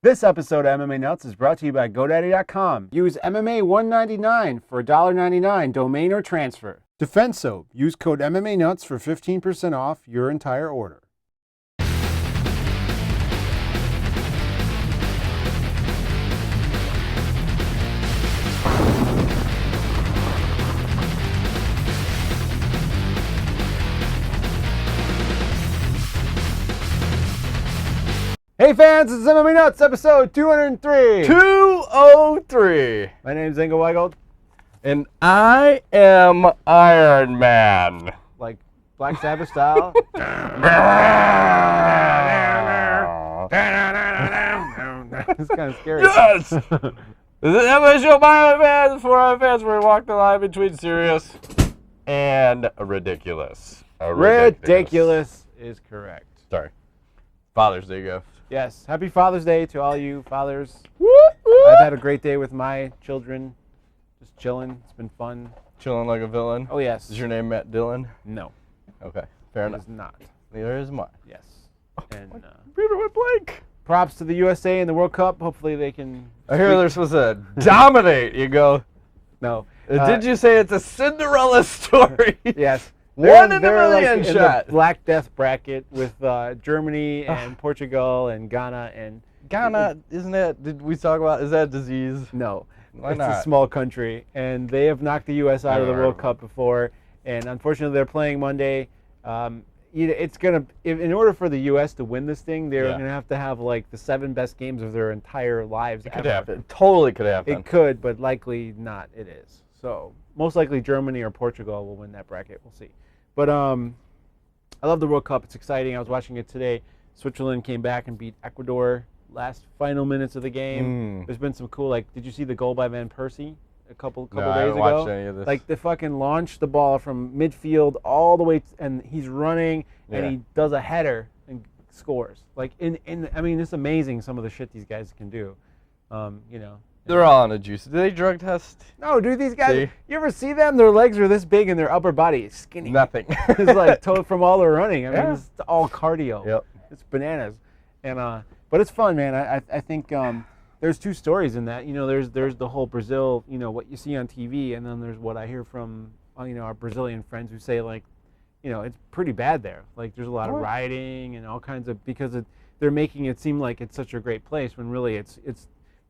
This episode of MMA Nuts is brought to you by GoDaddy.com. Use MMA199 for $1.99 domain or transfer. Defense Soap. Use code MMA Nuts for 15% off your entire order. Hey fans, it's MMA Nuts, episode 203. 203. My name's Ingo Weigold. And I am Iron Man. Like Black Sabbath style. It's kind of scary. Yes! This is an MMA show by Iron fans, for Iron fans, where we walk the line between serious and ridiculous. Ridiculous is correct. Sorry. Father's Day gift. Yes, happy Father's Day to all you fathers. Woo, woo. I've had a great day with my children, just chilling. It's been fun. Chilling like a villain. Oh yes. Is your name Matt Dillon? No. Okay, fair It enough. is not. Neither is mine. Yes. And Peter with Blake. props to the USA in the World Cup. Hopefully they can. I hear they're supposed to dominate. You go. No. Did you say it's a Cinderella story? Yes. One in a They're million in shot. the Black Death bracket with Germany and Portugal and Ghana and. Ghana, isn't that? Did we talk about? Is that a disease? No. Why It's not? a small country, and they have knocked the U.S. out of the World Cup before, and unfortunately they're playing Monday. It's gonna, in order for the U.S. to win this thing, they're gonna have like the 7 best games of their entire lives. It could happen. It totally could happen. It could, but likely not. It is. So most likely Germany or Portugal will win that bracket. We'll see. But I love the World Cup. It's exciting. I was watching it today. Switzerland came back and beat Ecuador last final minutes of the game. There's been some cool, like, did you see the goal by Van Persie a couple No, days I haven't ago? watched any of this. Like, they fucking launched the ball from midfield all the way, and he's running, and he does a header and scores. Like, I mean, it's amazing some of the shit these guys can do. You know. They're all on a juice. Do they drug test? No, dude, these guys, you ever see them? Their legs are this big and their upper body is skinny. Nothing. It's like from all their running. I mean, it's all cardio. Yep. It's bananas. And but it's fun, man. I think there's 2 stories in that. You know, there's the whole Brazil, you know, what you see on TV, and then there's what I hear from you know, our Brazilian friends who say, like, you know, it's pretty bad there. Like, there's a lot of rioting and all kinds of, because they're making it seem like it's such a great place when really it's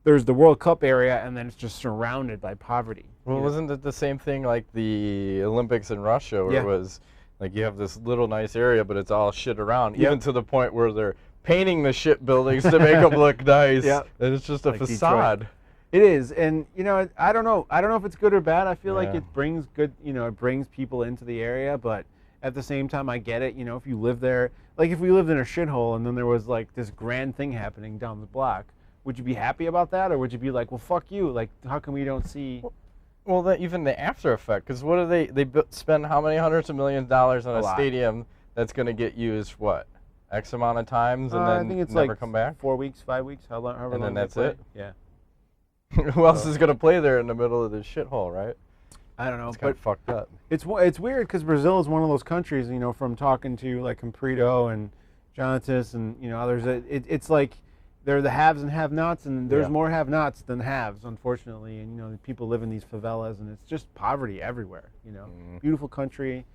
there's the World Cup area, and then it's just surrounded by poverty. Well, wasn't it the same thing like the Olympics in Russia, where it was like you have this little nice area, but it's all shit around, even to the point where they're painting the shit buildings to make them look nice. And it's just a like facade. Detroit. It is, and you know, I don't know if it's good or bad. I feel like it brings good, you know, it brings people into the area, but at the same time, I get it. You know, if you live there, like if we lived in a shithole and then there was like this grand thing happening down the block, would you be happy about that, or would you be like, well, fuck you? Like, how come we don't see? Well, even the after effect, because what do they spend how many hundreds of millions of dollars on a stadium that's going to get used what X amount of times and then I think it's never like come back? 4 weeks, 5 weeks, however long. And then that's play. it. Yeah. Who else is going to play there in the middle of this shithole, right? I don't know, it's kind of fucked up. It's weird because Brazil is one of those countries, you know, from talking to like Comprito and Jonathan and, you know, others. It's like they're the haves and have-nots, and there's more have-nots than haves, unfortunately. And, you know, people live in these favelas, and it's just poverty everywhere, you know. Beautiful country,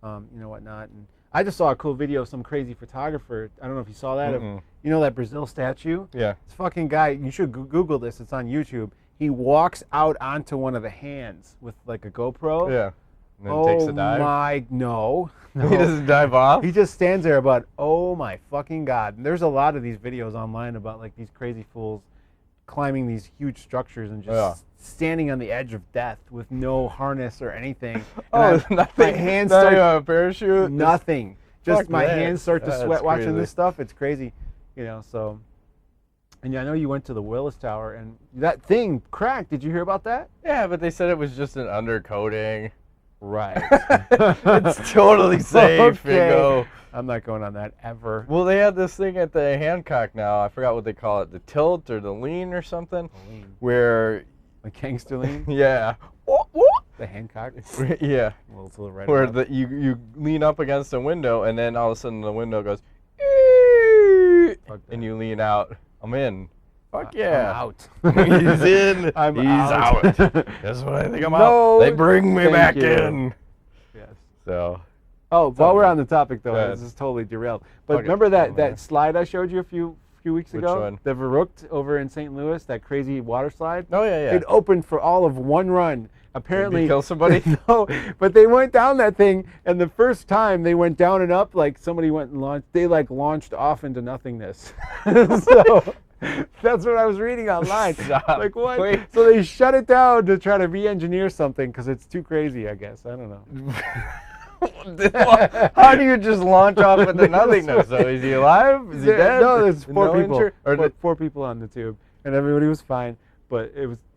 you know, whatnot. And I just saw a cool video of some crazy photographer. I don't know if you saw that. You know that Brazil statue? Yeah. This fucking guy, you should Google this. It's on YouTube. He walks out onto one of the hands with like a GoPro. Yeah. And then takes a dive. No. He doesn't dive off? He just stands there about, oh my fucking God. And there's a lot of these videos online about like these crazy fools climbing these huge structures and just standing on the edge of death with no harness or anything. And nothing. My hands start, a parachute? Nothing. Just my that. hands start to sweat watching crazy. this stuff. It's crazy. You know, so. And I know you went to the Willis Tower and that thing cracked. Did you hear about that? Yeah, but they said it was just an undercoating. Right. It's totally safe. Okay. I'm not going on that ever. Well, they had this thing at the Hancock now. I forgot what they call it, the tilt or the lean or something. The lean. Where... The gangster lean? Yeah. The Hancock? Yeah. Well, it's a little right. Where you lean up against a window and then all of a sudden the window goes... And you lean out. I'm in. Fuck yeah. I'm out. He's in. He's out. That's what I think. I'm out. They bring me back in. Yes. So. Oh, while we're on the topic though, this is totally derailed. But remember that slide I showed you a few weeks ago? Which one? The Verrucht over in St. Louis, that crazy water slide? Oh yeah. It opened for all of one run. Apparently, did you kill somebody? No, but they went down that thing, and the first time they went down and up, like somebody went and launched. They like launched off into nothingness. So that's what I was reading online. Stop. Like what? Wait. So they shut it down to try to re-engineer something because it's too crazy. I guess I don't know. How do you just launch off into nothingness? So is he alive? Is he dead? No, there's four people. Four people on the tube, and everybody was fine. But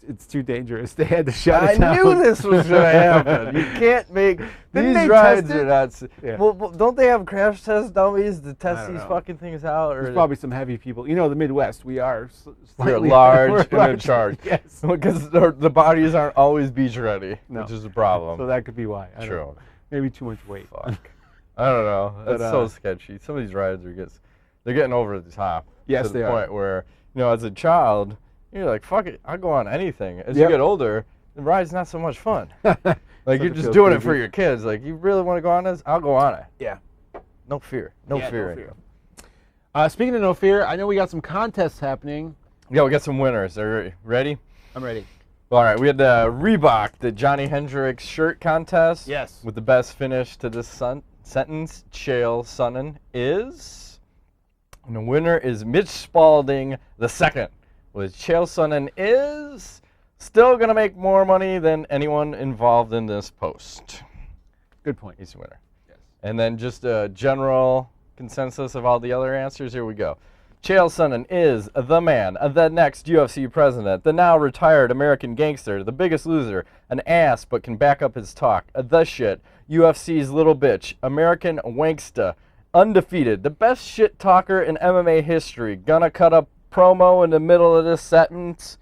it's too dangerous. They had to shut it down. I knew this was going to happen. You can't make these rides are not. Yeah. Well, don't they have crash test dummies to test these fucking things out? Or there's probably some heavy people. You know, the Midwest, we are slightly large and in charge. Yes, because the bodies aren't always beach ready, which is a problem. So that could be why. True. Maybe too much weight. Fuck. I don't know. That's so sketchy. Some of these rides they're getting over the top. Yes, to the point where, as a child, you're like, fuck it, I'll go on anything. As you get older, the ride's not so much fun. Like, you're just doing it for your kids. Like, you really want to go on this? I'll go on it. Yeah. No fear. No fear. Speaking of no fear, I know we got some contests happening. Yeah, we got some winners. Are you ready? I'm ready. All right, we had the Reebok, the Johnny Hendricks shirt contest. Yes. With the best finish to this sentence, Chael Sonnen is. And the winner is Mitch Spalding II. With Chael Sonnen is still going to make more money than anyone involved in this post. Good point. He's the winner. Yes. And then just a general consensus of all the other answers. Here we go. Chael Sonnen is the man, the next UFC president, the now retired American gangster, the biggest loser, an ass but can back up his talk, the shit, UFC's little bitch, American wanksta, undefeated, the best shit talker in MMA history, gonna cut a promo in the middle of this sentence,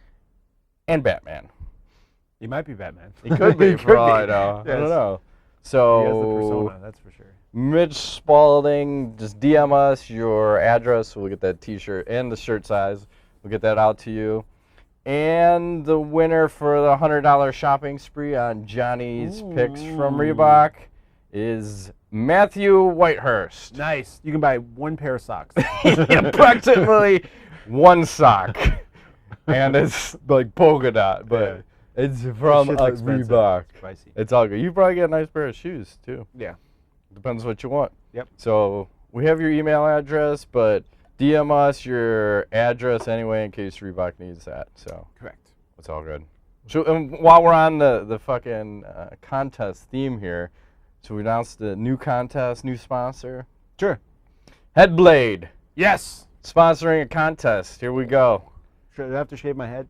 and Batman. He might be Batman. He could be, for all I know. Yes. I don't know. So, he has the persona, that's for sure. Mitch Spalding, just DM us your address. We'll get that t-shirt and the shirt size. We'll get that out to you. And the winner for the $100 shopping spree on Johnny's picks from Reebok is Matthew Whitehurst. Nice. You can buy one pair of socks. Approximately one sock. And it's like polka dot, but it's from Reebok. Spicy. It's all good. You probably get a nice pair of shoes, too. Yeah. Depends what you want. Yep. So we have your email address, but DM us your address anyway in case Reebok needs that. So correct. It's all good. So while we're on the fucking contest theme here, so we announced the new contest, new sponsor. Sure. Headblade. Yes. Sponsoring a contest. Here we go. Should I have to shave my head?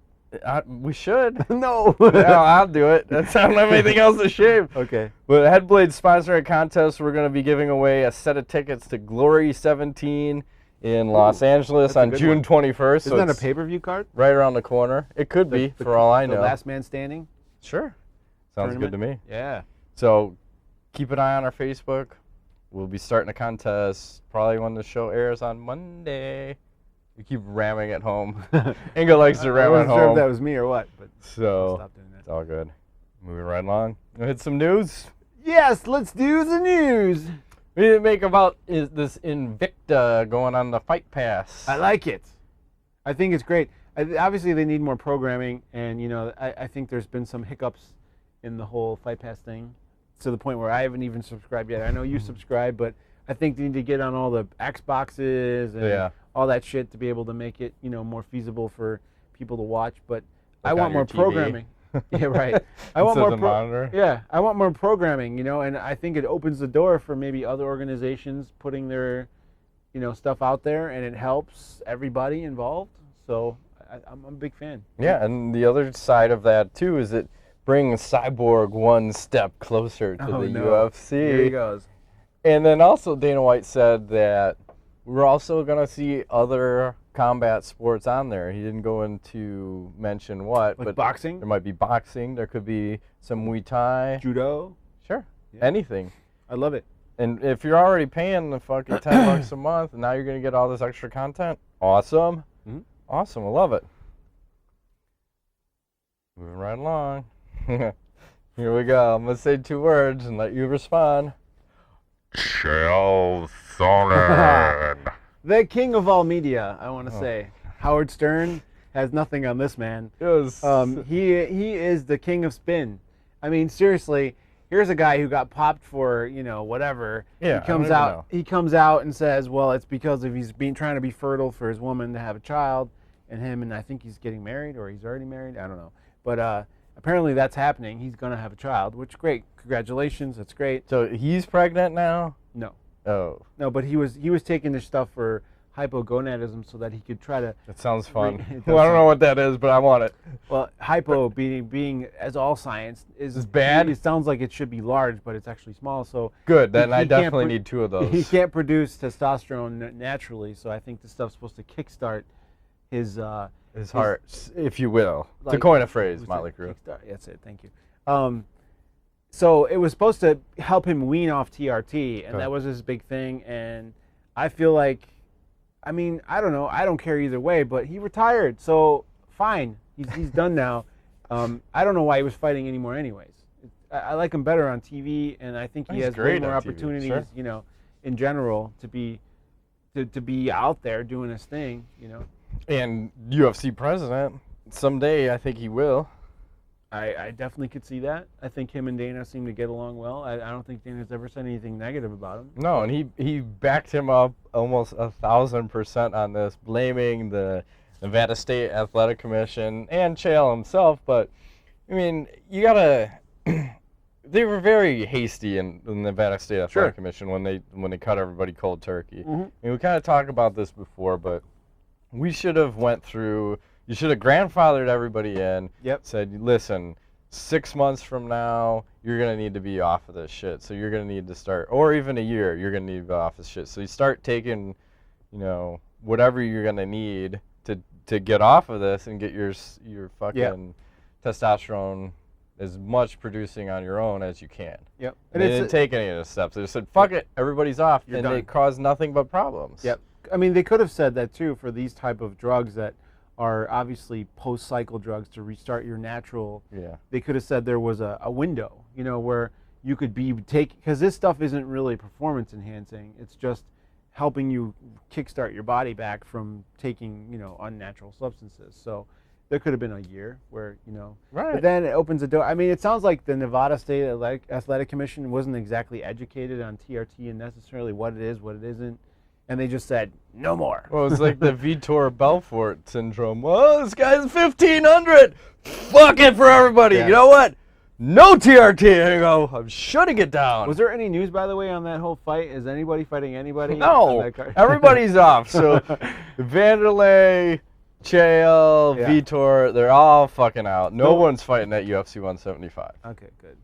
We should. No. I'll do it. I don't have anything else to shave. Okay. But Headblade's sponsoring a contest. We're going to be giving away a set of tickets to Glory 17 in Los Angeles on June 21st. Isn't that a pay-per-view card? Right around the corner. It could be, for all I know. The last man standing? Sure. Sounds good to me. Yeah. So keep an eye on our Facebook. We'll be starting a contest probably when the show airs on Monday. We keep ramming it home. Inga likes to ram it home. I wasn't sure if that was me or what, but so stop doing that. It's all good. Moving right along. We'll hit some news. Yes, let's do the news. We need to make about this Invicta going on the Fight Pass. I like it. I think it's great. Obviously, they need more programming, and I think there's been some hiccups in the whole Fight Pass thing, to the point where I haven't even subscribed yet. I know you subscribe, but I think they need to get on all the Xboxes and all that shit to be able to make it, more feasible for people to watch. But like I want more programming. Yeah, right. I want more monitor. Yeah, I want more programming, and I think it opens the door for maybe other organizations putting their, stuff out there, and it helps everybody involved. So I'm a big fan. Yeah, and the other side of that too is it brings Cyborg one step closer to the UFC. Here he goes. And then also Dana White said that we're also going to see other combat sports on there. He didn't go into mention what. Like but boxing? There might be boxing. There could be some Muay Thai. Judo? Sure. Yeah. Anything. I love it. And if you're already paying the fucking $10 a month and now you're going to get all this extra content, awesome. Mm-hmm. Awesome. I love it. Moving right along. Here we go. I'm going to say 2 words and let you respond. Chael Sonnen. The king of all media, I want to say. Howard Stern has nothing on this man. Yes. He is the king of spin. I mean, seriously, here's a guy who got popped for, whatever. Yeah, He comes out and says, well, it's because of he's trying to be fertile for his woman to have a child, and I think he's getting married or he's already married. I don't know. But apparently that's happening. He's going to have a child, which great. Congratulations. That's great. So he's pregnant now? No. Oh. No, but he was taking this stuff for hypogonadism so that he could try to... That sounds fun. Well, I don't know what that is, but I want it. Well, hypo being as all science is bad. It sounds like it should be large, but it's actually small. So good. Then I definitely need 2 of those. He can't produce testosterone naturally, so I think this stuff's supposed to kickstart his heart, if you will, like, to coin a phrase, Motley Crue. That's it. Thank you. So it was supposed to help him wean off TRT, and that was his big thing. And I feel like, I mean, I don't know. I don't care either way, but he retired, so fine. He's done now. I don't know why he was fighting anymore anyways. I like him better on TV, and I think he has way more opportunities, sure. In general, to be out there doing his thing, And UFC president, someday I think he will. I definitely could see that. I think him and Dana seem to get along well. I don't think Dana's ever said anything negative about him. No, and he backed him up almost 1,000% on this, blaming the Nevada State Athletic Commission and Chael himself. But I mean, you gotta. They were very hasty in the Nevada State Athletic Commission when they cut everybody cold turkey. Mm-hmm. And we kind of talked about this before, but we should have went through. You should have grandfathered everybody in. Yep. Said, listen, 6 months from now, you're going to need to be off of this shit. So you're going to need to start, or even a year, you're going to need to be off this shit. So you start taking, whatever you're going to need to get off of this and get your fucking testosterone as much producing on your own as you can. Yep. And they didn't take any of the steps. They just said, fuck it, everybody's off. And they caused nothing but problems. Yep. I mean, they could have said that, too, for these type of drugs that are obviously post-cycle drugs to restart your natural. Yeah. They could have said there was a window, where you could because this stuff isn't really performance enhancing. It's just helping you kickstart your body back from taking, unnatural substances. So there could have been a year where, Right. But then it opens the door. I mean, it sounds like the Nevada State Athletic Commission wasn't exactly educated on TRT and necessarily what it is, what it isn't. And they just said, no more. Well, it's like the Vitor Belfort syndrome. Well, this guy's 1,500. Fuck it for everybody. Yeah. You know what? No TRT. And you go, I'm shutting it down. Was there any news, by the way, on that whole fight? Is anybody fighting anybody? No. Everybody's off. So Vanderlei, Chael, Vitor, they're all fucking out. No one's fighting at UFC 175. Okay, good.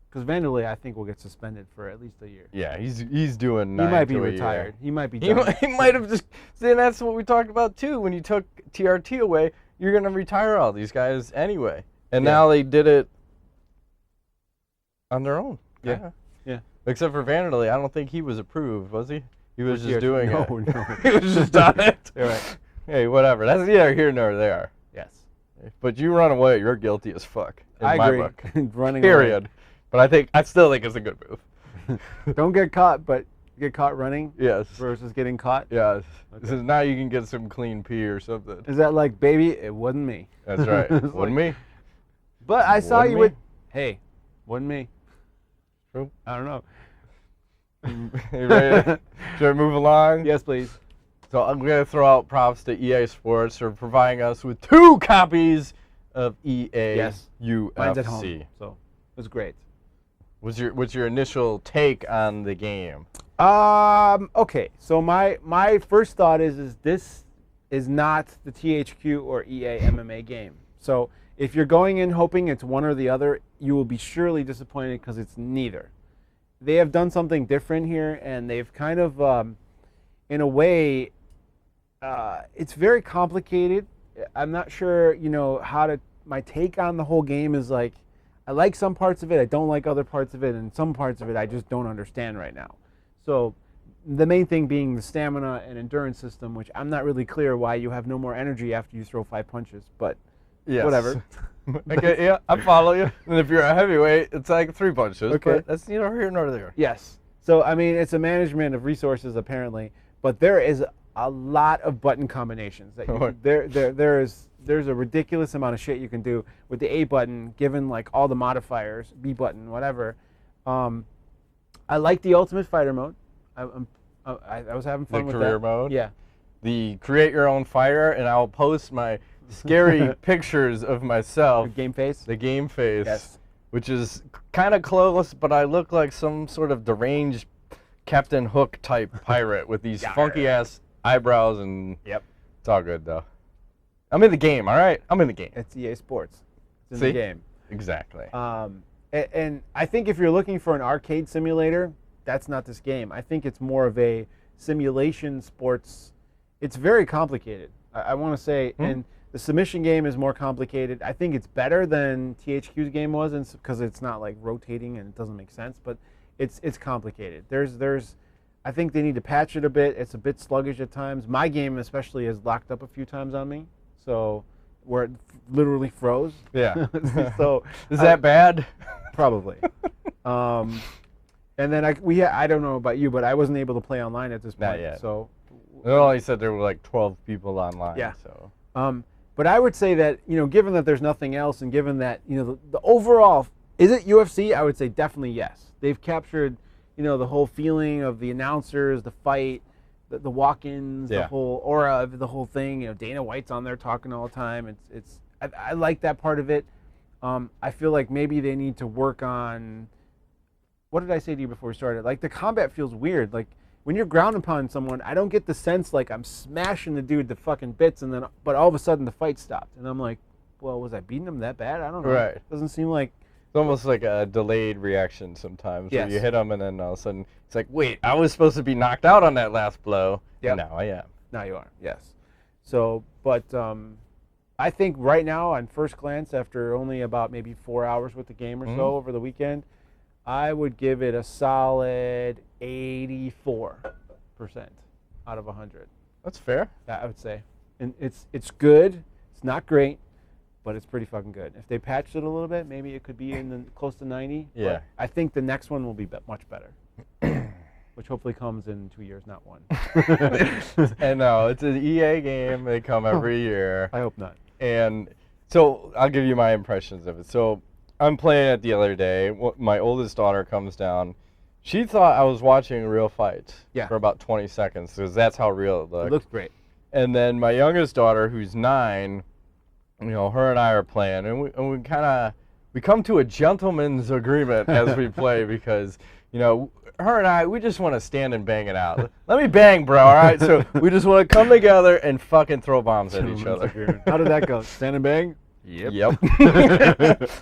Because Vanderlei, I think, will get suspended for at least a year. Yeah, he's doing 9 He might be to a retired. year. He might be done. He might have just... See, and that's what we talked about, too. When you took TRT away, you're going to retire all these guys anyway. And now they did it on their own. Yeah. Yeah. Except for Vanderlei, I don't think he was approved, was he? He was just doing it. No. He was just on it. You're right. Hey, whatever. That's neither here nor there. Yes. But you run away, you're guilty as fuck. In I my agree. book. Running Period. away. But I still think it's a good move. Don't get caught, but get caught running. Yes. Versus getting caught. Yes. Okay. So now you can get some clean pee or something. Is that like, baby, it wasn't me? That's right. Wasn't me. But I saw Wasn't you me? with. Hey, wasn't me. True. I don't know. You ready? Should I move along? Yes, please. So I'm going to throw out props to EA Sports for providing us with 2 copies of EA UFC. Mine's at home, so it was great. What's your initial take on the game? Okay, so my first thought is this is not the THQ or EA MMA game. So if you're going in hoping it's one or the other, you will be surely disappointed because it's neither. They have done something different here, and they've kind of, in a way, it's very complicated. I'm not sure, my take on the whole game is like, I like some parts of it, I don't like other parts of it, and some parts of it I just don't understand right now. So the main thing being the stamina and endurance system, which I'm not really clear why you have no more energy after you throw 5 punches, but Yes. Whatever. Okay, yeah, I follow you. And if you're a heavyweight, it's like 3 punches. Okay. But that's neither here nor there. Yes. So, I mean, it's a management of resources, apparently. But there is a lot of button combinations. That there's a ridiculous amount of shit you can do with the A button, given, like, all the modifiers, B button, whatever. I like the Ultimate Fighter mode. I was having fun with that. The career mode? Yeah. The create your own fighter, and I'll post my scary pictures of myself. The game face? The game face. Yes. Which is kind of close, but I look like some sort of deranged Captain Hook type pirate with these funky ass eyebrows, and it's all good though. I'm in the game, all right? I'm in the game. It's EA Sports. It's in See? the game. Exactly. And I think if you're looking for an arcade simulator, that's not this game. I think it's more of a simulation sports. It's very complicated. I want to say, and the submission game is more complicated. I think it's better than THQ's game was, because it's not like rotating and it doesn't make sense. But it's complicated. I think they need to patch it a bit. It's a bit sluggish at times. My game especially has locked up a few times on me, so where it literally froze. Yeah. So is that bad? Probably. And then I don't know about you, but I wasn't able to play online at this point. Not yet. So. Well, he said there were like 12 people online. Yeah. So. But I would say that, given that there's nothing else, and given that, the overall, is it UFC? I would say definitely yes. They've captured, the whole feeling of the announcers, the fight, the walk-ins, the whole aura of the whole thing. Dana White's on there talking all the time. I like that part of it. I feel like maybe they need to work on, what did I say to you before we started? Like, the combat feels weird. Like, when you're ground and pounding someone, I don't get the sense like I'm smashing the dude to fucking bits, but all of a sudden the fight stopped, and I'm like, well, was I beating him that bad? I don't know. Right. It doesn't seem like. It's almost like a delayed reaction sometimes, where you hit him, and then all of a sudden it's like, wait, I was supposed to be knocked out on that last blow, and now I am. Now you are, yes. So, but I think right now, on first glance, after only about maybe 4 hours with the game or so over the weekend, I would give it a solid 84% out of 100. That's fair. I would say. And it's good. It's not great, but it's pretty fucking good. If they patched it a little bit, maybe it could be close to 90. Yeah. But I think the next one will be much better, which hopefully comes in 2 years, not one. And no, it's an EA game. They come every year. I hope not. And so I'll give you my impressions of it. So I'm playing it the other day. My oldest daughter comes down. She thought I was watching a real fight for about 20 seconds, because that's how real it looked. It looks great. And then my youngest daughter, who's 9, her and I are playing, and we come to a gentleman's agreement as we play, because her and I, we just want to stand and bang it out. Let me bang, bro. All right. So we just want to come together and fucking throw bombs at each other. How did that go? Stand and bang? Yep.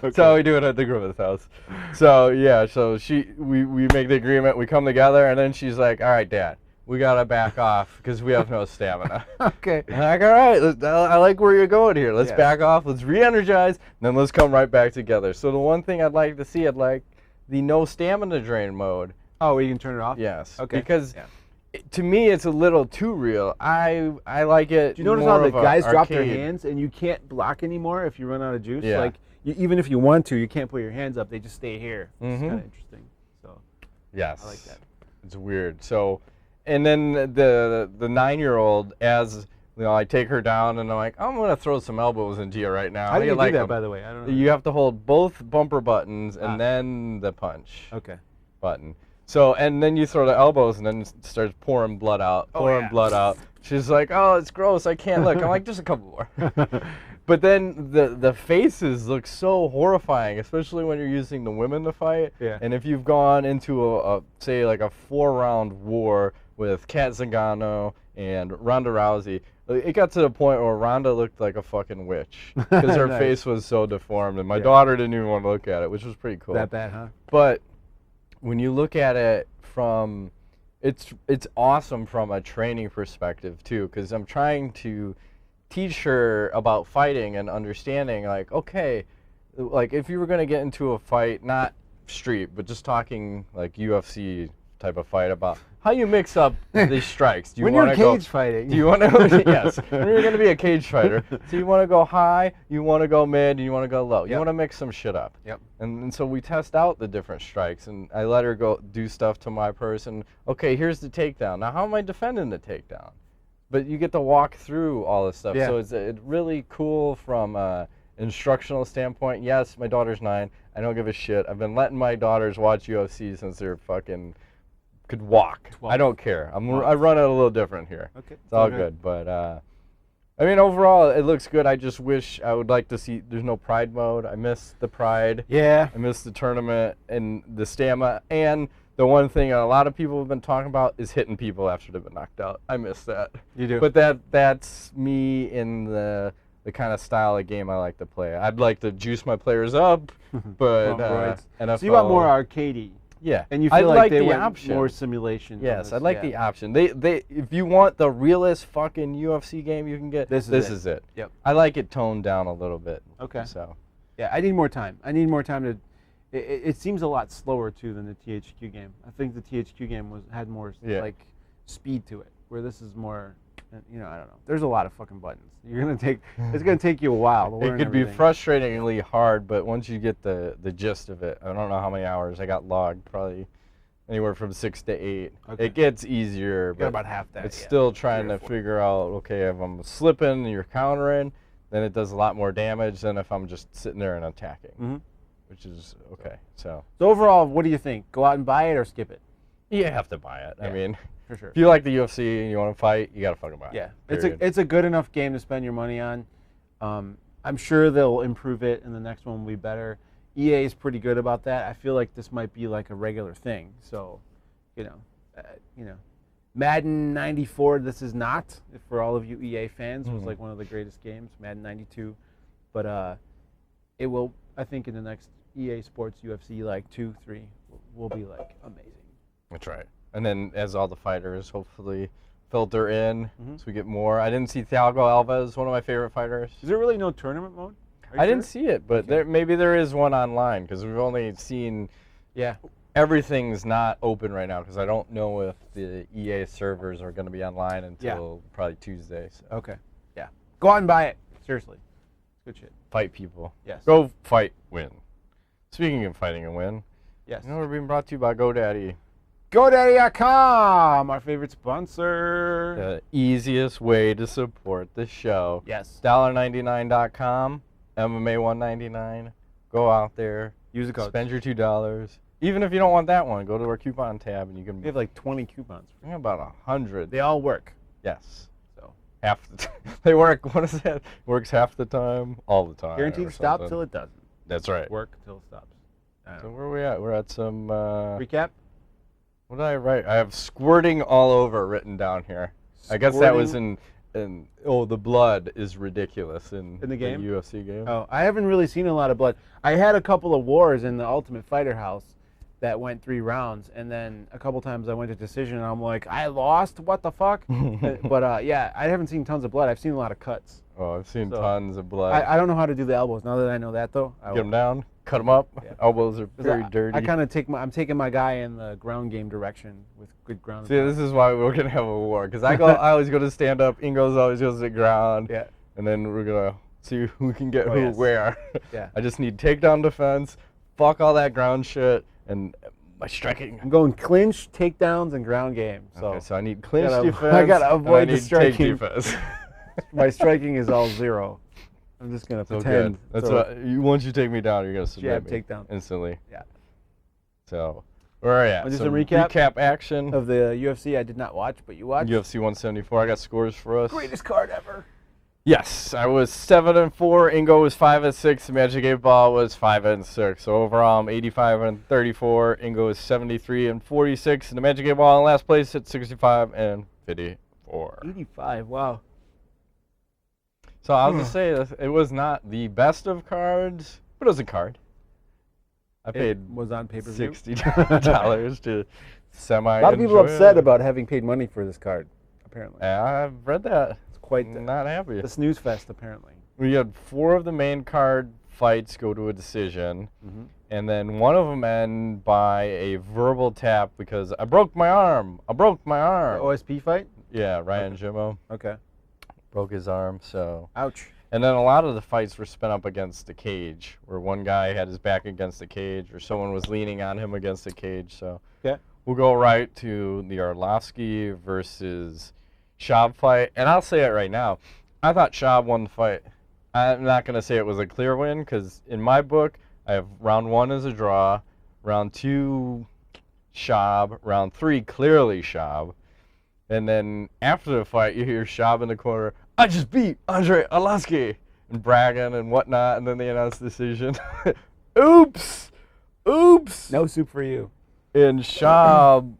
That's how we do it at the Griffith house. So yeah, so we make the agreement, we come together, and then she's like, all right, Dad, we gotta back off because we have no stamina. Okay. And I'm like, all right, I like where you're going here. Let's back off, let's re-energize, and then let's come right back together. So the one thing I'd like to see, I'd like the no stamina drain mode. Oh, where you can turn it off? Yes. Okay. Because to me, it's a little too real. I like it. Do you notice how the guys drop their hands and you can't block anymore if you run out of juice? Yeah. Like, even if you want to, you can't put your hands up. They just stay here. It's kind of interesting. So. Yes. I like that. It's weird. So, and then the 9-year-old, as I take her down and I'm like, I'm gonna throw some elbows into you right now. How do you like do that, them? by the way? I don't know. You have to hold both bumper buttons and then the punch button. So, and then you throw the elbows and then it starts pouring blood out, blood out. She's like, oh, it's gross, I can't look. I'm like, just a couple more. But then the faces look so horrifying, especially when you're using the women to fight. Yeah. And if you've gone into say like a 4-round war with Kat Zingano and Ronda Rousey, it got to the point where Ronda looked like a fucking witch because her face was so deformed, and my daughter didn't even want to look at it, which was pretty cool. That bad, huh? But when you look at it from, it's awesome from a training perspective too, because I'm trying to teach her about fighting and understanding, like, okay, like if you were going to get into a fight, not street, but just talking like UFC type of fight about how you mix up these strikes. Do you when want you're to go cage fighting. Do you want to? Yes. When you're going to be a cage fighter, so you want to go high, you want to go mid, and you want to go low. You want to mix some shit up. Yep. And so we test out the different strikes, and I let her go do stuff to my person. Okay, here's the takedown. Now, how am I defending the takedown? But you get to walk through all this stuff. Yeah. So it's really cool from an instructional standpoint. Yes, my daughter's 9. I don't give a shit. I've been letting my daughters watch UFC since they're fucking could walk. 12. I don't care. I run it a little different here. Okay. It's all good. But, I mean, overall, it looks good. I just wish I would like to see there's no Pride mode. I miss the Pride. Yeah. I miss the tournament and the stamina. And the one thing a lot of people have been talking about is hitting people after they've been knocked out. I miss that. You do. But that's me in the kind of style of game I like to play. I'd like to juice my players up, but NFL, so you want more arcadey. Yeah. And you feel like they the went option. more simulation. Yes, I'd like the option. They if you want the realest fucking UFC game you can get, this is it. Yep. I like it toned down a little bit. Okay. So. Yeah, I need more time. I need more time to. It seems a lot slower too than the THQ game. I think the THQ game had more like speed to it, where this is more. I don't know. There's a lot of fucking buttons. It's gonna take you a while to learn It could be everything. frustratingly hard, but once you get the gist of it, I don't know how many hours I got logged, probably anywhere from 6 to 8. Okay. It gets easier, Got but about half that. it's still trying to figure out, okay, if I'm slipping and you're countering, then it does a lot more damage than if I'm just sitting there and attacking, which is okay. So overall, what do you think? Go out and buy it or skip it? you have to buy it. I mean, for sure. if you like the UFC and you want to fight, you got to fucking buy it. Yeah, period. it's a good enough game to spend your money on. I'm sure they'll improve it, and the next one will be better. EA is pretty good about that. I feel like this might be like a regular thing. So, Madden 94. This is not, for all of you EA fans, was like one of the greatest games. Madden 92, but it will. I think in the next EA Sports UFC like 2, 3 will be like amazing. That's right. And then as all the fighters hopefully filter in, so we get more. I didn't see Thiago Alves, one of my favorite fighters. Is there really no tournament mode? I didn't see it, but maybe there is one online because we've only seen. Yeah. Everything's not open right now because I don't know if the EA servers are going to be online until probably Tuesday. So. Okay. Yeah. Go out and buy it. Seriously. Good shit. Fight people. Yes. Go fight, win. Speaking of fighting and win, yes. we're being brought to you by GoDaddy. GoDaddy.com, our favorite sponsor. The easiest way to support the show. Yes. $1.99.com, MMA $1.99. Go out there. Use the code. Spend your $2. Even if you don't want that one, go to our coupon tab and you can. We have like 20 coupons. We have about 100. They all work. Yes. So half the time. They work. What is that? Works half the time, all the time. Guaranteed stop till it doesn't. That's right. Work till it stops. So where are we at? We're at some. Recap. What did I write? I have squirting all over written down here. I guess that was in. The blood is ridiculous in the game? The UFC game. Oh, I haven't really seen a lot of blood. I had a couple of wars in the Ultimate Fighter house that went 3 rounds, and then a couple times I went to decision, and I'm like, I lost? What the fuck? But yeah, I haven't seen tons of blood. I've seen a lot of cuts. Oh, I've seen tons of blood. I don't know how to do the elbows. Now that I know that, though. Get them down, cut them up. Yeah. Elbows are very dirty. I kind of I'm taking my guy in the ground game direction with good ground. See, this is why we're going to have a war, because I always go to stand up, Ingo's always goes to ground. Yeah. And then we're going to see who can get where. Yeah. I just need takedown defense, fuck all that ground shit, and my striking. I'm going clinch, takedowns, and ground game. So, okay, so I need clinch defense. I got to avoid the striking. Take defense. My striking is all 0. I'm just going to pretend. Good. That's what, once you take me down, you're going to submit me takedown. Instantly. Yeah. So, where are you at? Just a recap action. Of the UFC I did not watch, but you watched. UFC 174. I got scores for us. Greatest card ever. Yes, I was 7-4. Ingo was 5-6. Magic 8 Ball was 5-6. So overall, I'm 85-34. Ingo is 73-46. And the Magic 8 Ball in last place at 65-54. 85. Wow. So I was to say it was not the best of cards, but it was a card. I paid was on pay-per-view. $60 to semi. A lot of people upset about having paid money for this card. Apparently. I've read that. It's quite not happy. The snooze fest, apparently. We had 4 of the main card fights go to a decision, And then one of them ended by a verbal tap because I broke my arm. I broke my arm. The OSP fight? Yeah, Ryan Jimmo. Okay. Broke his arm, so. Ouch. And then a lot of the fights were spun up against the cage, where one guy had his back against the cage, or someone was leaning on him against the cage. So okay. We'll go right to the Arlovski versus Schaub fight. And I'll say it right now. I thought Schaub won the fight. I'm not going to say it was a clear win, because in my book, I have round 1 as a draw, round 2 Schaub, round 3 clearly Schaub. And then after the fight, you hear Schaub in the corner, I just beat Andrei Arlovski, and bragging and whatnot, and then they announce the decision. Oops! Oops! No soup for you. And Schaub,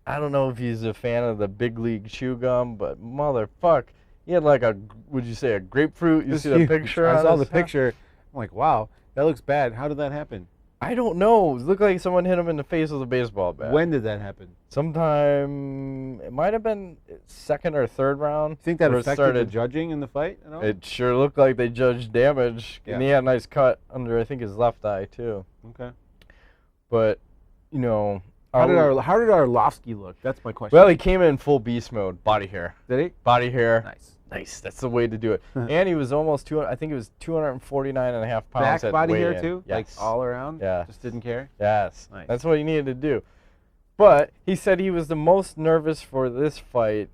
I don't know if he's a fan of the big league chew gum, but motherfuck, he had like a, would you say a grapefruit? You see the picture? I saw the picture. I'm like, wow, that looks bad. How did that happen? I don't know. It looked like someone hit him in the face with a baseball bat. When did that happen? Sometime, it might have been 2nd or 3rd round. You think that affected the judging in the fight at all? It sure looked like they judged damage. Yeah. And he had a nice cut under, I think, his left eye, too. Okay. But, you know. How did Arlovski look? That's my question. Well, he came in full beast mode. Body hair. Did he? Body hair. Nice. Nice. That's the way to do it. And he was almost 200. I think he was 249.5 pounds. Back at body hair weigh-in. too, Yes. like all around. Yeah. Just didn't care. Yes. Nice. That's what he needed to do. But he said he was the most nervous for this fight,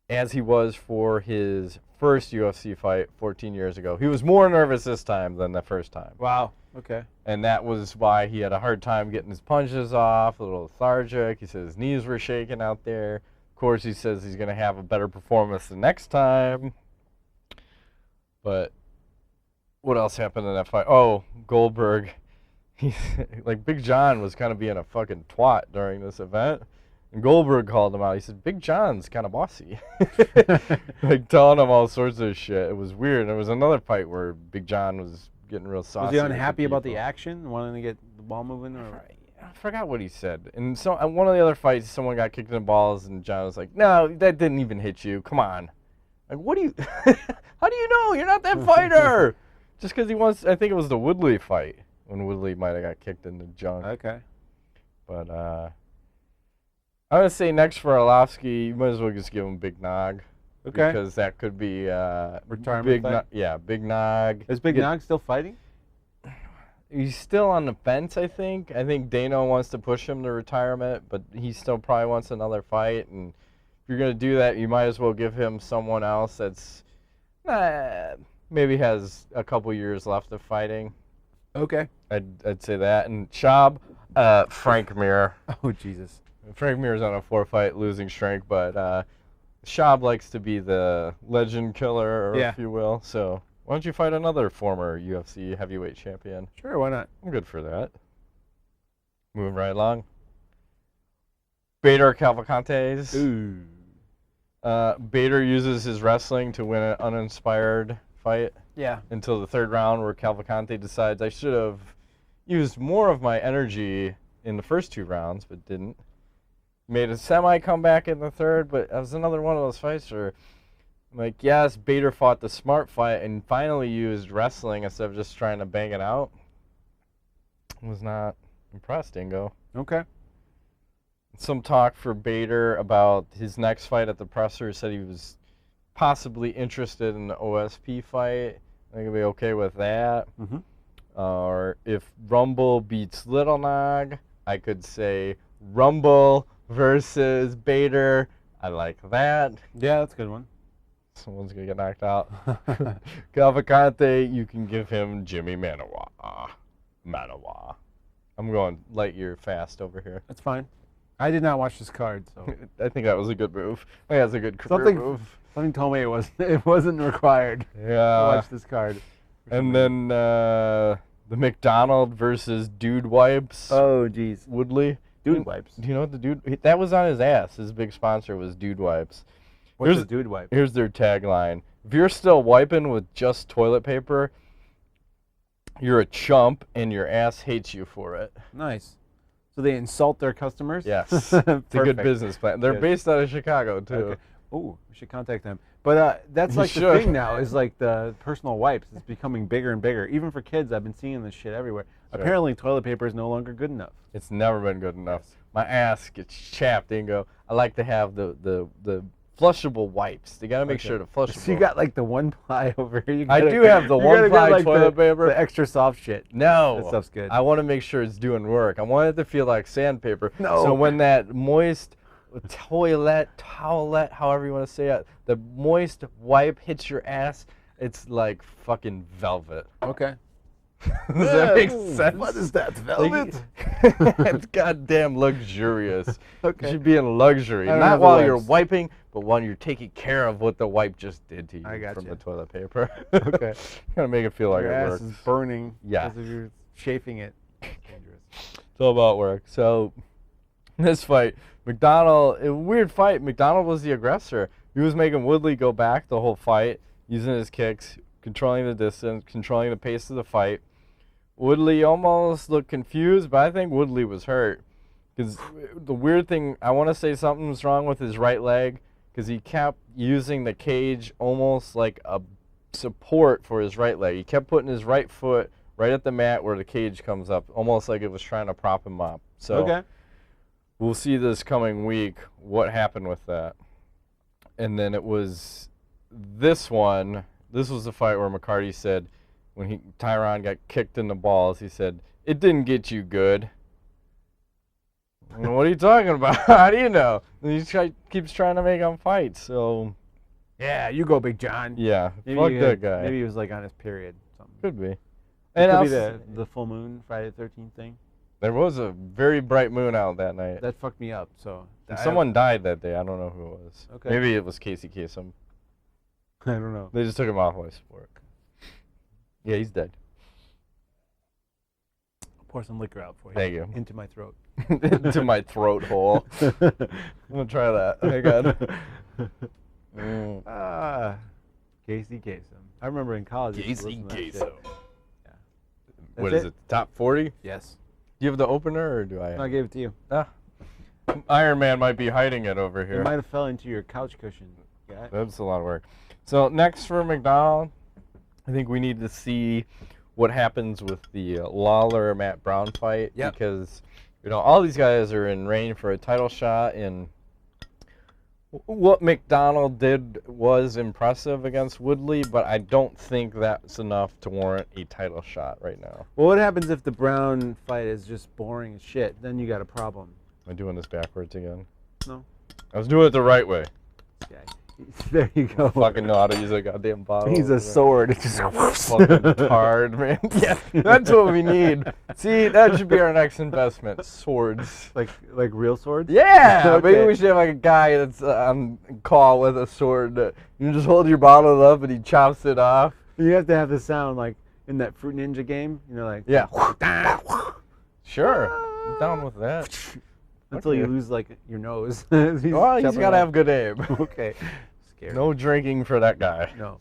as he was for his first UFC fight 14 years ago. He was more nervous this time than the first time. Wow. Okay. And that was why he had a hard time getting his punches off, a little lethargic. He said his knees were shaking out there. Of course, he says he's going to have a better performance the next time. But what else happened in that fight? Oh, Goldberg. Like, Big John was kind of being a fucking twat during this event. And Goldberg called him out. He said, Big John's kind of bossy. Like, telling him all sorts of shit. It was weird. There was another fight where Big John was getting real saucy. Was he unhappy about the action, wanting to get the ball moving? Or? I forgot what he said. And so at one of the other fights, someone got kicked in the balls, and John was like, no, that didn't even hit you. Come on. Like, what do you... How do you know? You're not that fighter! Just because he wants... I think it was the Woodley fight, when Woodley might have got kicked in the junk. Okay. But, I'm going to say next for Arlovski, you might as well just give him Big Nog. Okay. Because that could be... retirement Big fight? Yeah, Big Nog. Is Big Nog still fighting? He's still on the fence, I think. I think Dano wants to push him to retirement, but he still probably wants another fight. And if you're going to do that, you might as well give him someone else that's maybe has a couple years left of fighting. Okay. I'd say that. And Schaub, Frank Mir. Oh, Jesus. Frank Mir's on a 4-fight losing streak, but Schaub likes to be the legend killer, or if you will. So why don't you fight another former UFC heavyweight champion? Sure, why not? I'm good for that. Moving right along. Bader Calvacantes. Ooh. Bader uses his wrestling to win an uninspired fight. Yeah. Until the 3rd round, where Calvacante decides I should have used more of my energy in the first 2 rounds, but didn't. Made a semi-comeback in the 3rd, but it was another one of those fights where, like, yes, Bader fought the smart fight and finally used wrestling instead of just trying to bang it out. Was not impressed, Dingo. Okay. Some talk for Bader about his next fight at the presser. Said he was possibly interested in the OSP fight. I think he'll be okay with that. Mm-hmm. Or if Rumble beats Little Nog, I could say Rumble versus Bader. I like that. Yeah, that's a good one. Someone's going to get knocked out. Calvacante, you can give him Jimmy Manawa. I'm going light year fast over here. That's fine. I did not watch this card, so I think that was a good move. I think that's a good career move. Something told me it wasn't required to watch this card. And then the McDonald versus Dude Wipes. Oh, geez. Woodley. Dude Wipes. Do you know what the dude... That was on his ass. His big sponsor was Dude Wipes. What's a Dude Wipe? Here's their tagline. If you're still wiping with just toilet paper, you're a chump and your ass hates you for it. Nice. So they insult their customers? Yes. It's a good business plan. They're based out of Chicago, too. Okay. Oh, we should contact them. But that's like the thing now is like the personal wipes. It's becoming bigger and bigger. Even for kids, I've been seeing this shit everywhere. Sure. Apparently, toilet paper is no longer good enough. It's never been good enough. My ass gets chapped, Ingo. I like to have the flushable wipes. You gotta make sure to flushable. So you got like the one ply over here. I do have the one ply like toilet paper. The extra soft shit. No. That stuff's good. I want to make sure it's doing work. I want it to feel like sandpaper. No. So when that moist towelette, however you want to say it, the moist wipe hits your ass, it's like fucking velvet. Okay. Does that make sense? What is that, velvet? It's goddamn luxurious. Okay. You should be in luxury. Not while you're wiping, but while you're taking care of what the wipe just did to you from the toilet paper. Okay. Gotta make it feel like your it ass works. is burning. Yeah. Because you're chafing it. Dangerous. It's all about work. So, this fight, McDonald, a weird fight. McDonald was the aggressor. He was making Woodley go back the whole fight, using his kicks, controlling the distance, controlling the pace of the fight. Woodley almost looked confused, but I think Woodley was hurt. Because the weird thing, I want to say something was wrong with his right leg, because he kept using the cage almost like a support for his right leg. He kept putting his right foot right at the mat where the cage comes up, almost like it was trying to prop him up. So we'll see this coming week what happened with that. And then it was this one. This was the fight where McCarty said, when Tyron got kicked in the balls, he said, "It didn't get you good." What are you talking about? How do you know? And he keeps trying to make him fight. So, yeah, you go, Big John. Yeah, maybe fuck that guy. Maybe he was like on his period. Something. Could be. And it could be the full moon, Friday the 13th thing. There was a very bright moon out that night. That fucked me up. So someone died that day. I don't know who it was. Okay. Maybe it was Casey Kasem. I don't know. They just took him off life support. Yeah, he's dead. I'll pour some liquor out for you. Thank you. Into my throat. Into my throat hole. I'm gonna try that. Hang on. Casey Kasem. I remember in college. Casey Kasem. Yeah. What is it? Top 40? Yes. Do you have the opener, or do I? No, I gave it to you. Iron Man might be hiding it over here. It might have fell into your couch cushion. Yeah. That's a lot of work. So next for McDonald, I think we need to see what happens with the Lawler-Matt Brown fight. Yep. Because, all these guys are in range for a title shot, and what McDonald did was impressive against Woodley, but I don't think that's enough to warrant a title shot right now. Well, what happens if the Brown fight is just boring as shit? Then you got a problem. Am I doing this backwards again? No. I was doing it the right way. Okay. There you go. I fucking know how to use a goddamn bottle. He's a sword. It just fucking hard, man. Yeah, that's what we need. See, that should be our next investment. Swords. Like real swords? Yeah. Okay. Maybe we should have like a guy that's on call with a sword. You just hold your bottle up and he chops it off. You have to have the sound like in that Fruit Ninja game. Like yeah. Sure. I'm down with that. Until you lose like your nose. He's got to have good aim. Okay. Scary. No drinking for that guy. No.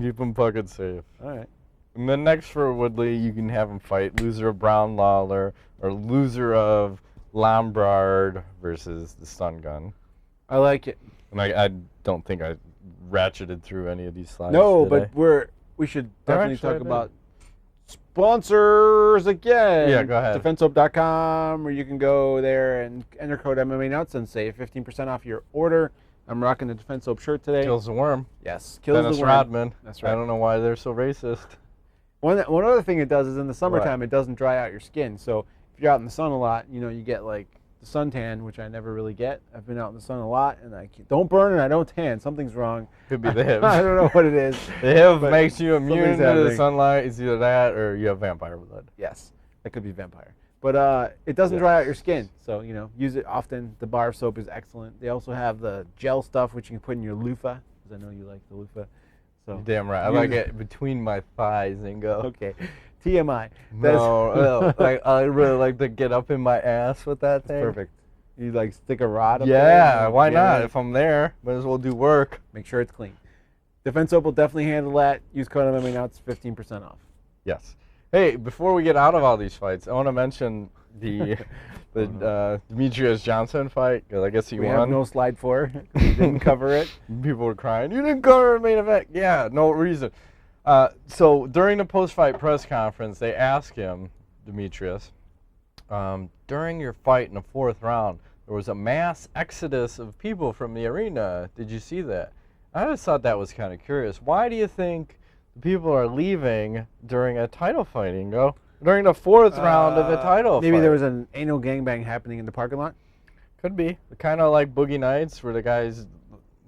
Keep him fucking safe. All right. And then next for Woodley, you can have him fight loser of Brown Lawler or loser of Lombard versus the stun gun. I like it. And I don't think I ratcheted through any of these slides. No, but we should definitely talk about sponsors again. Yeah, go ahead. DefenseHope.com, where you can go there and enter code MMANUTS and save 15% off your order. I'm rocking the Defense Hope shirt today. Kills the worm. Yes, kills Dennis the worm. Rodman. That's right. I don't know why they're so racist. One other thing it does is in the summertime, it doesn't dry out your skin. So if you're out in the sun a lot, you get like the suntan, which I never really get. I've been out in the sun a lot, and I don't burn and I don't tan. Something's wrong. Could be the HIV. I don't know what it is. The HIV makes you immune to the sunlight. It's either that or you have vampire blood. Yes, that could be vampire. But it doesn't dry out your skin, so use it often. The bar soap is excellent. They also have the gel stuff, which you can put in your loofah, because I know you like the loofah. So damn right, I like it between my thighs and go. Okay, TMI. No, I really like to get up in my ass with that thing. Perfect. You like stick a rod up there? Yeah, why not? If I'm there, might as well do work. Make sure it's clean. Defense Soap will definitely handle that. Use code MMANUTS, 15% off. Yes. Hey, before we get out of all these fights, I want to mention the Demetrious Johnson fight, because I guess he won. We have no slide 4. We didn't cover it. People were crying, you didn't cover the main event. Yeah, no reason. So during the post-fight press conference, they asked him, Demetrious, during your fight in the 4th round, there was a mass exodus of people from the arena. Did you see that? I just thought that was kind of curious. Why do you think people are leaving during a title fight, Ingo? During the 4th round of a title maybe fight. there was an anal gangbang happening in the parking lot? Could be. Kind of like Boogie Nights, where the guys,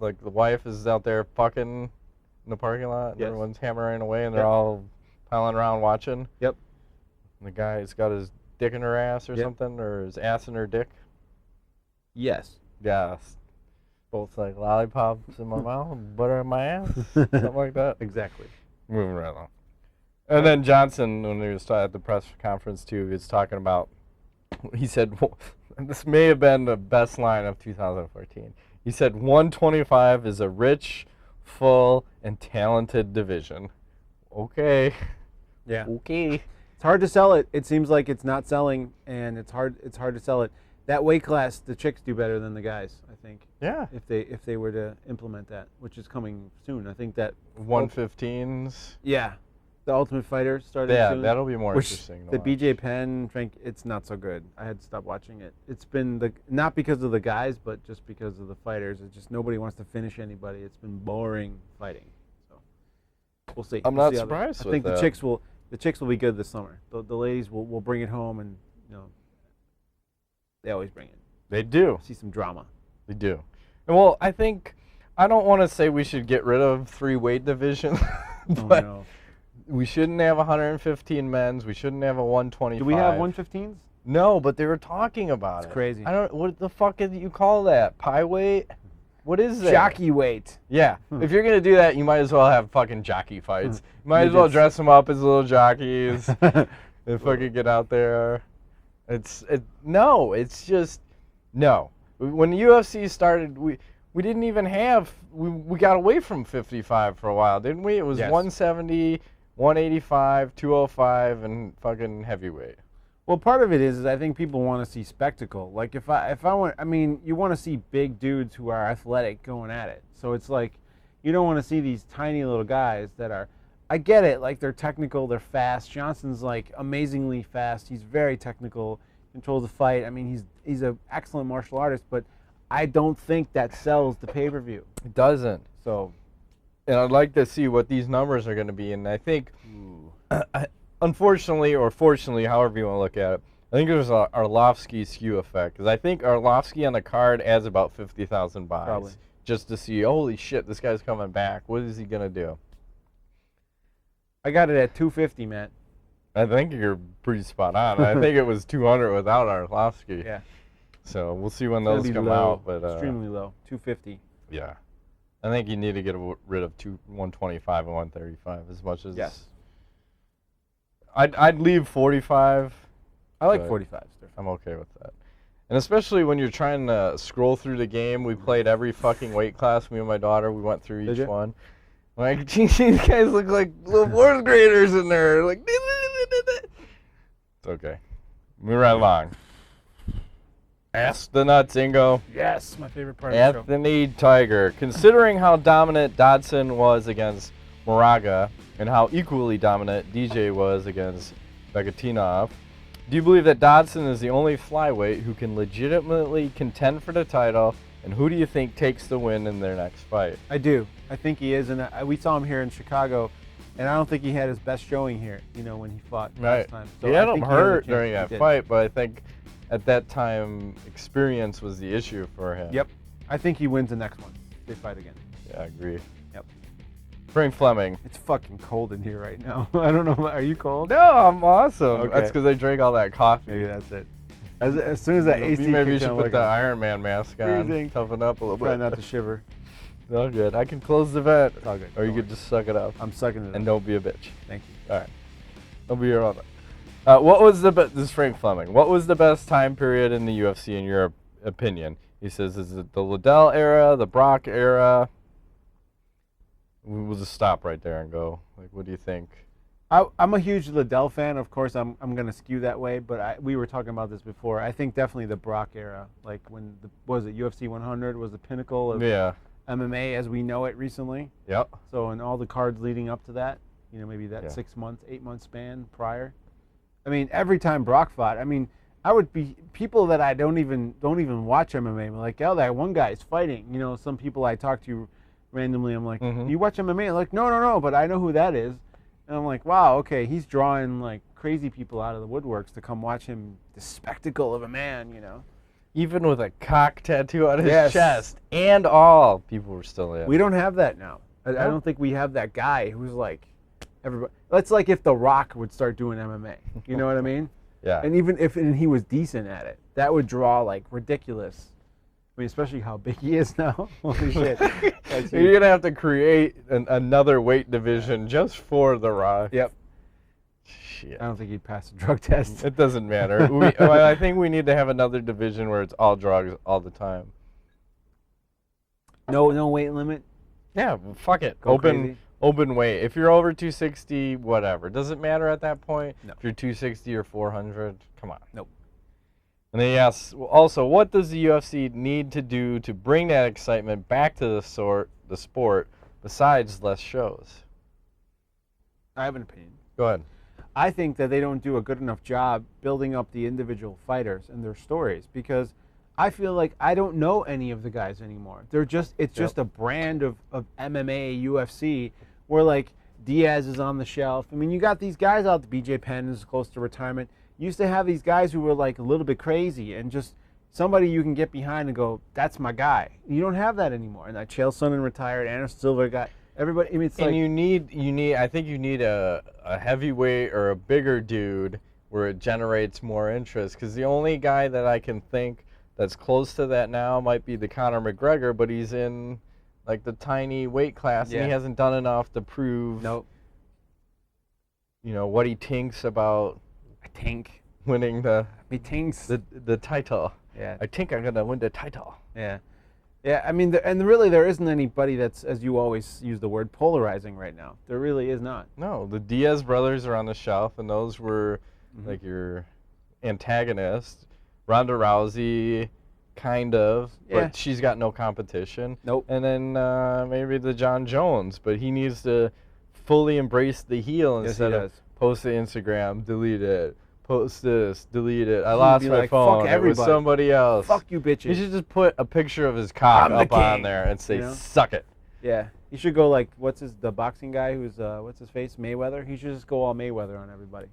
like the wife is out there fucking in the parking lot, and everyone's hammering away, and they're all piling around watching. Yep. And the guy's got his dick in her ass or something, or his ass in her dick. Yes. Yes. Both like lollipops in my mouth and butter in my ass. Something like that. Exactly. Moving right along. And then Johnson, when he was at the press conference too, he was talking about, he said, this may have been the best line of 2014. He said, 125 is a rich, full, and talented division. Okay. Yeah. Okay. It's hard to sell it. It seems like it's not selling, and it's hard to sell it. That weight class, the chicks do better than the guys, I think. Yeah. If they were to implement that, which is coming soon. I think that 115s. Yeah. The Ultimate Fighter started soon. That'll be more interesting. The BJ Penn, Frank, it's not so good. I had to stop watching it. It's been not because of the guys, but just because of the fighters. It's just nobody wants to finish anybody. It's been boring fighting. So we'll see. I'm not surprised with I think that. the chicks will be good this summer. The ladies will bring it home, and they always bring it. They do. See some drama. They do. And well, I don't want to say we should get rid of 3 weight divisions, but we shouldn't have 115 men's. We shouldn't have a 125. Do we have 115s? No, but they were talking about it. It's crazy. What the fuck do you call that? Pie weight? What is that? Jockey weight. Yeah. If you're going to do that, you might as well have fucking jockey fights. You might as well dress them up as little jockeys and fucking get out there. No. When the UFC started, we didn't even have, we got away from 55 for a while, didn't we? It was 170, 185, 205, and fucking heavyweight. Well, part of it is I think people want to see spectacle. Like if I want, you want to see big dudes who are athletic going at it. So it's like you don't want to see these tiny little guys that are. I get it. Like they're technical, they're fast. Johnson's like amazingly fast. He's very technical, controls the fight. I mean, he's an excellent martial artist, but I don't think that sells the pay-per-view. It doesn't. So, and I'd like to see what these numbers are going to be. And I think. Unfortunately, or fortunately, however you want to look at it, I think there's a Arlovski skew effect. Because I think Arlovski on the card adds about 50,000 buys. Probably. Just to see, holy shit, this guy's coming back. What is he going to do? I got it at 250, Matt. I think you're pretty spot on. I think it was 200 without Arlovski. Yeah. So we'll see when those come out. But extremely low, 250. Yeah. I think you need to get rid of 125 and 135 as much as... Yes. I'd leave 45. I like 45. I'm okay with that. And especially when you're trying to scroll through the game, we played every fucking weight class, me and my daughter. We went through each one. Like, these guys look like little 4th graders in there. Like, it's okay. Move right along. Ask the Nuts, Ingo. Yes, my favorite part of the show. Anthony Tiger. Considering how dominant Dodson was against Moraga, and how equally dominant DJ was against Bagatinov, do you believe that Dodson is the only flyweight who can legitimately contend for the title, and who do you think takes the win in their next fight? I do. I think he is, and we saw him here in Chicago, and I don't think he had his best showing here, when he fought last time. So he had him hurt during that fight, but I think at that time, experience was the issue for him. Yep. I think he wins the next one. They fight again. Yeah, I agree. Yep. Frank Fleming. It's fucking cold in here right now. I don't know. Are you cold? No, I'm awesome. Okay. That's because I drank all that coffee. Maybe that's it. As soon as that AC maybe you should put the Iron Man mask on. Freezing. Toughen up a little Try bit. not to shiver. It's all good. I can close the vent. It's all good. Or you could just suck it up. I'm sucking it up. And don't be a bitch. Thank you. All right. Don't be here all night. What was this is Frank Fleming. What was the best time period in the UFC in your opinion? He says, is it the Liddell era, the Brock era? We'll just stop right there and go. Like, what do you think? I'm a huge Liddell fan. Of course, I'm gonna skew that way, but we were talking about this before. I think definitely the Brock era, like when UFC 100 was the pinnacle of MMA as we know it recently. Yep. So and all the cards leading up to that, maybe that 6 months, 8 month span prior. I mean, every time Brock fought, I mean, I would be people that I don't even watch MMA. I'm like, oh, that one guy is fighting. Some people I talk to randomly, I'm like, you watch MMA? I'm like, no, but I know who that is. And I'm like, wow, okay, he's drawing like crazy people out of the woodworks to come watch him, the spectacle of a man, Even with a cock tattoo on his chest and all, people were still in. We don't have that now. I don't think we have that guy who's like, everybody. That's like if The Rock would start doing MMA. You know what I mean? Yeah. And even if he was decent at it, that would draw like ridiculous. I mean, especially how big he is now. Holy shit. You're going to have to create another weight division just for The Rock. Yep. Shit. I don't think he'd pass the drug test. It doesn't matter. I think we need to have another division where it's all drugs all the time. No weight limit? Yeah, fuck it. Open weight. If you're over 260, whatever. Does it matter at that point? No. If you're 260 or 400, come on. Nope. And then he asks, also, what does the UFC need to do to bring that excitement back to the sport besides less shows? I have an opinion. Go ahead. I think that they don't do a good enough job building up the individual fighters and their stories because I feel like I don't know any of the guys anymore. It's just a brand of MMA, UFC, where like Diaz is on the shelf. I mean, you got these guys out. BJ Penn is close to retirement. You used to have these guys who were like a little bit crazy and just somebody you can get behind and go, that's my guy. You don't have that anymore. And that Chael Sonnen retired, Anderson Silva got everybody. I mean, it's and like I think you need a heavyweight or a bigger dude where it generates more interest. Because the only guy that I can think that's close to that now might be the Conor McGregor, but he's in like the tiny weight class and he hasn't done enough to prove what he thinks about winning the title. Yeah. I think I'm gonna win the title. Yeah. Yeah, I mean, really there isn't anybody that's, as you always use the word, polarizing right now. There really is not. No, the Diaz brothers are on the shelf, and those were like your antagonists. Ronda Rousey, kind of, but she's got no competition. Nope. And then maybe the John Jones, but he needs to fully embrace the heel instead of post to Instagram, delete it, post this, delete it. I lost my phone. Fuck everybody. It was somebody else. Fuck you bitches. You should just put a picture of his cock up on there and say, suck it. Yeah. You should go like, the boxing guy who's, what's his face, Mayweather? He should just go all Mayweather on everybody.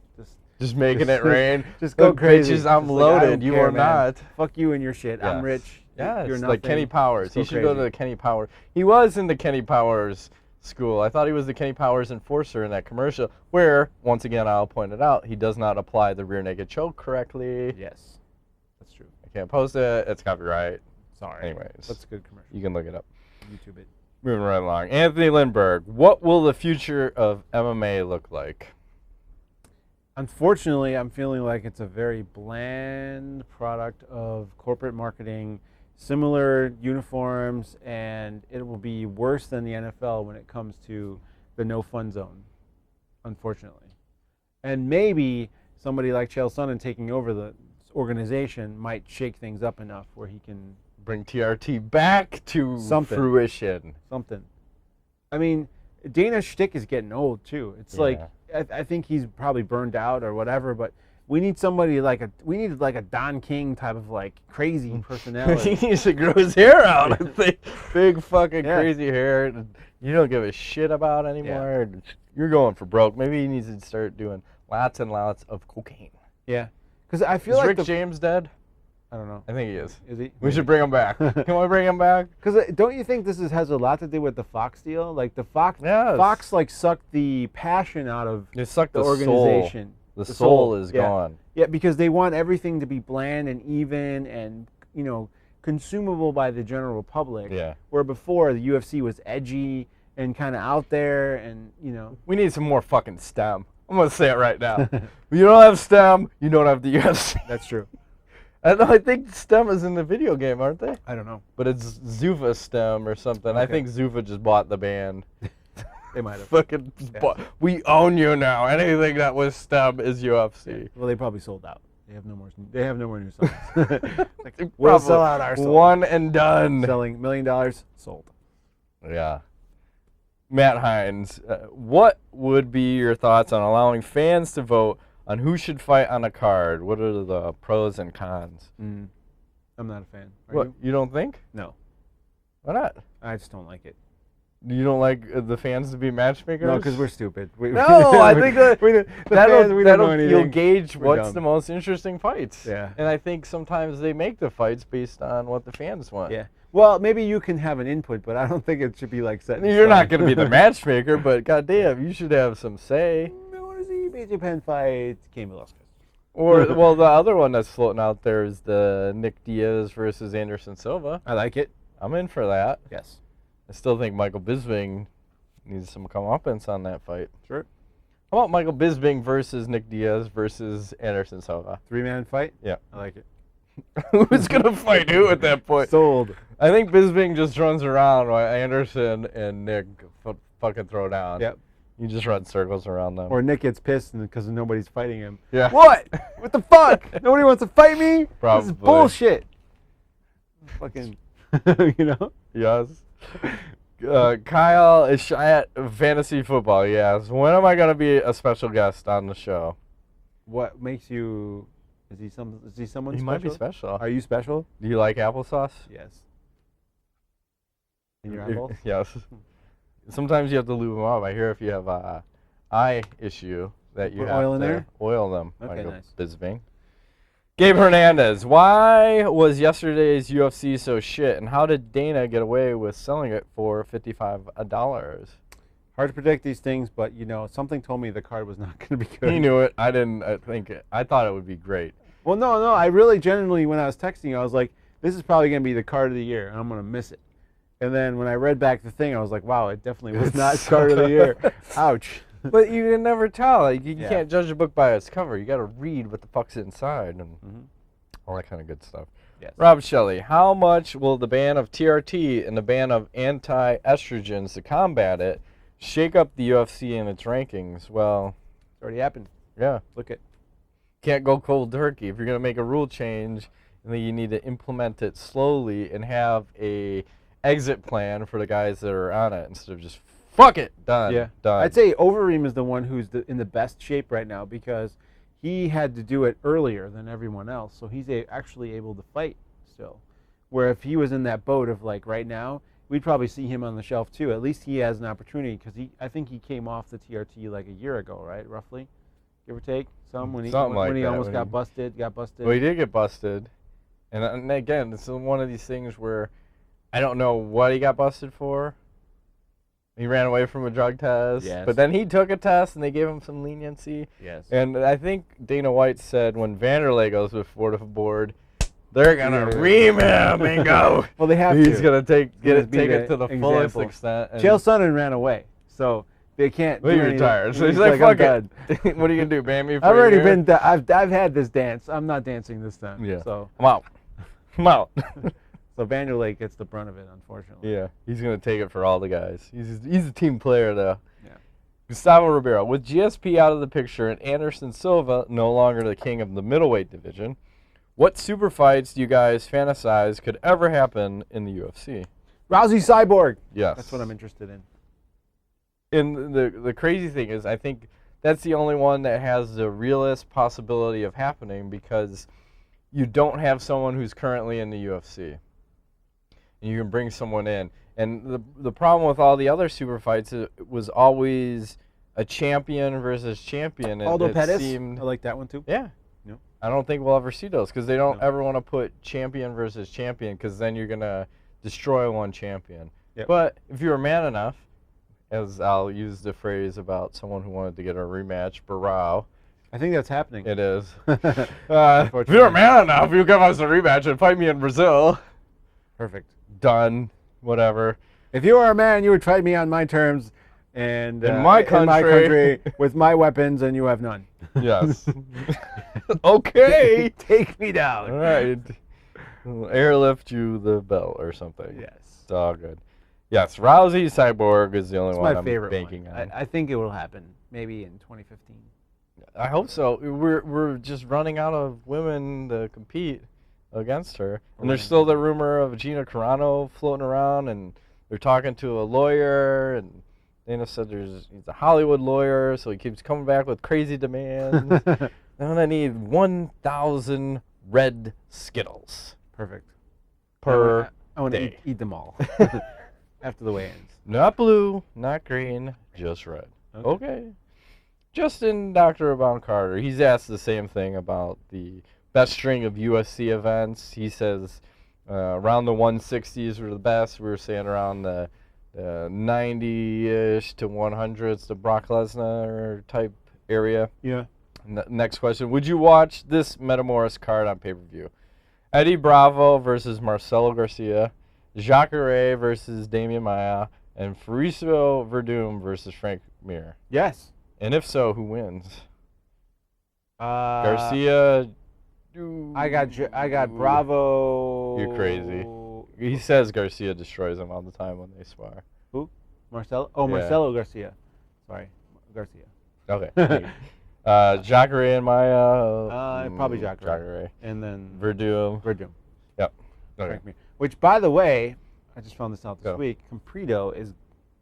Just making it rain. Just go crazy. Bitches, I'm loaded. You are not. Fuck you and your shit. I'm rich. Yeah, you're like Kenny Powers. So he should go to the Kenny Powers. He was in the Kenny Powers school. I thought he was the Kenny Powers enforcer in that commercial where, once again, I'll point it out, he does not apply the rear naked choke correctly. Yes, that's true. I can't post it. It's copyright. Sorry. Anyways. That's a good commercial. You can look it up. YouTube it. Moving right along. Anthony Lindbergh, what will the future of MMA look like? Unfortunately, I'm feeling like it's a very bland product of corporate marketing, similar uniforms, and it will be worse than the NFL when it comes to the no fun zone, unfortunately. And maybe somebody like Chael Sonnen taking over the organization might shake things up enough where he can bring TRT back to fruition. Something. I mean, Dana's shtick is getting old too. It's like I think he's probably burned out or whatever, but we need somebody like a Don King type of like crazy personality. He needs to grow his hair out. I think big fucking crazy hair you don't give a shit about anymore. Yeah. You're going for broke. Maybe he needs to start doing lots and lots of cocaine. Yeah, because I feel like Rick James dead? I don't know. I think he is. Is he? We should bring him back. Can we bring him back? Because don't you think this has a lot to do with the Fox deal? Like the Fox like sucked the passion out of the organization. The soul is gone. Yeah, because they want everything to be bland and even and consumable by the general public. Yeah. Where before the UFC was edgy and kind of out there and We need some more fucking STEM. I'm gonna say it right now. You don't have STEM, you don't have the UFC. That's true. I think STEM is in the video game, aren't they? I don't know. But it's Zuffa STEM or something. Okay. I think Zuffa just bought the band. They might have. Fucking, we own you now. Anything that was STEM is UFC. Yeah. Well, they probably sold out. They have no more new songs. Like, we'll sell out our songs. One and done. Selling $1 million, sold. Yeah. Matt Hines, what would be your thoughts on allowing fans to vote on who should fight on a card? What are the pros and cons? I'm not a fan. What, you don't think? No. Why not? I just don't like it. You don't like the fans to be matchmakers? No, because we're stupid. No, I think that'll you'll gauge We're what's dumb. the most interesting fights. Yeah. And I think sometimes they make the fights based on what the fans want. Yeah. Well, maybe you can have an input, but I don't think it should be like set in You're stone. not going to be the matchmaker, but goddamn, you should have some say. I want to see BJ Penn fight Cain Velasquez. Or, well, the other one that's floating out there is the Nick Diaz versus Anderson Silva. I like it. I'm in for that. Yes. I still think Michael Bisping needs some comeuppance on that fight. Sure. How about Michael Bisping versus Nick Diaz versus Anderson Silva? 3-man fight? Yeah. I like it. Who's going to fight who at that point? Sold. I think Bisping just runs around while Anderson and Nick fucking throw down. Yep. You just run circles around them. Or Nick gets pissed because nobody's fighting him. Yeah. What? What the fuck? Nobody wants to fight me? Probably. This is bullshit. Fucking, you know? Yes. Kyle is shy at fantasy football. Yes. When am I going to be a special guest on the show? What makes you? Is he someone He special? might be special. Are you special? Do you like applesauce? Yes. In your eyeballs? Yes. Sometimes you have to lube them up. I hear if you have a eye issue that you Put have oil in to there? oil them. Okay, Michael nice. Bisping. Gabe Hernandez, why was yesterday's UFC so shit, and how did Dana get away with selling it for $55? Hard to predict these things, but you know, something told me the card was not going to be good. He knew it. I didn't think it. I thought it would be great. Well, no. I really genuinely, when I was texting you, I was like, this is probably going to be the card of the year, and I'm going to miss it. And then when I read back the thing, I was like, wow, it definitely was not card of the year. Ouch. But you can never tell. Like you Yeah. can't judge a book by its cover. You got to read what the fuck's inside and all that kind of good stuff. Yes. Rob Shelley, how much will the ban of TRT and the ban of anti-estrogens to combat it shake up the UFC and its rankings? Well, It's already happened. yeah. Look at. Can't go cold turkey. If you're going to make a rule change, then you need to implement it slowly and have a exit plan for the guys that are on it instead of just fuck it, done. Yeah. Done. I'd say Overeem is the one who's in the best shape right now because he had to do it earlier than everyone else, so he's actually able to fight still. Where if he was in that boat of like right now, we'd probably see him on the shelf too. At least he has an opportunity because I think he came off the TRT like a year ago, right? Roughly, give or take. When he almost got busted. Well, he did get busted, and again, this is one of these things where I don't know what he got busted for. He ran away from a drug test, Yes. but then he took a test and they gave him some leniency. Yes. And I think Dana White said when Vanderlei goes before the board, they're gonna ream him and go. Well, they have He's to. gonna take it be to the fullest example. extent. and- Chael Sonnen ran away, so they can't. Well, do he anything. retired, so he's like, like, I'm fuck it. What are you gonna do, ban me? For I've a already year? been. I've had this dance. I'm not dancing this time. Yeah. So I'm out. I'm out. so Vanderlei gets the brunt of it, unfortunately. Yeah, he's gonna take it for all the guys. He's a team player though. Yeah. Gustavo Ribeiro, with GSP out of the picture and Anderson Silva no longer the king of the middleweight division, what super fights do you guys fantasize could ever happen in the UFC? Rousey Cyborg. Yes. That's what I'm interested in. And the crazy thing is, I think that's the only one that has the realest possibility of happening because you don't have someone who's currently in the UFC. And you can bring someone in. And the problem with all the other super fights was always a champion versus champion. Aldo Pettis. I like that one too. Yeah. No. I don't think we'll ever see those because they don't ever want to put champion versus champion because then you're going to destroy one champion. Yep. But if you're man enough, as I'll use the phrase about someone who wanted to get a rematch, Barao. I think that's happening. It is. If you're man enough, you give us a rematch and fight me in Brazil. Perfect. Done. Whatever. If you are a man, you would fight me on my terms and in my country with my weapons, and you have none. Yes. Okay. Take me down. All right. Airlift you the belt or something. Yes. It's all good. Yes, Rousey Cyborg is the only It's one my I'm favorite banking one. on. I think it will happen, maybe in 2015. I hope so. We're just running out of women to compete against her, and there's still the rumor of Gina Carano floating around, and they're talking to a lawyer, and Dana said he's a Hollywood lawyer, so he keeps coming back with crazy demands. I'm gonna need 1,000 red Skittles. Perfect. Per I want to day. eat them all after the weigh-ins. Not blue, not green, just red. Okay. Justin Dr. Abound Carter, he's asked the same thing about the best string of UFC events. He says around the 160s were the best. We were saying around the 90-ish to 100s, the Brock Lesnar type area. Yeah. Next question. Would you watch this Metamoris card on pay-per-view? Eddie Bravo versus Marcelo Garcia, Jacare versus Damian Maia, and Fabricio Verdum versus Frank Mir. Yes. And if so, who wins? Garcia. I got Bravo. You're crazy. He says Garcia destroys him all the time when they spar. Who? Marcelo? Oh, Yeah. Marcelo Garcia. Sorry, Garcia. Okay. Jacare and Maia. Probably Jacare. Jacare. And then Verdum. Yep. Okay. Frank Mir. Which, by the way, I just found this out this Go. week. Compredo is,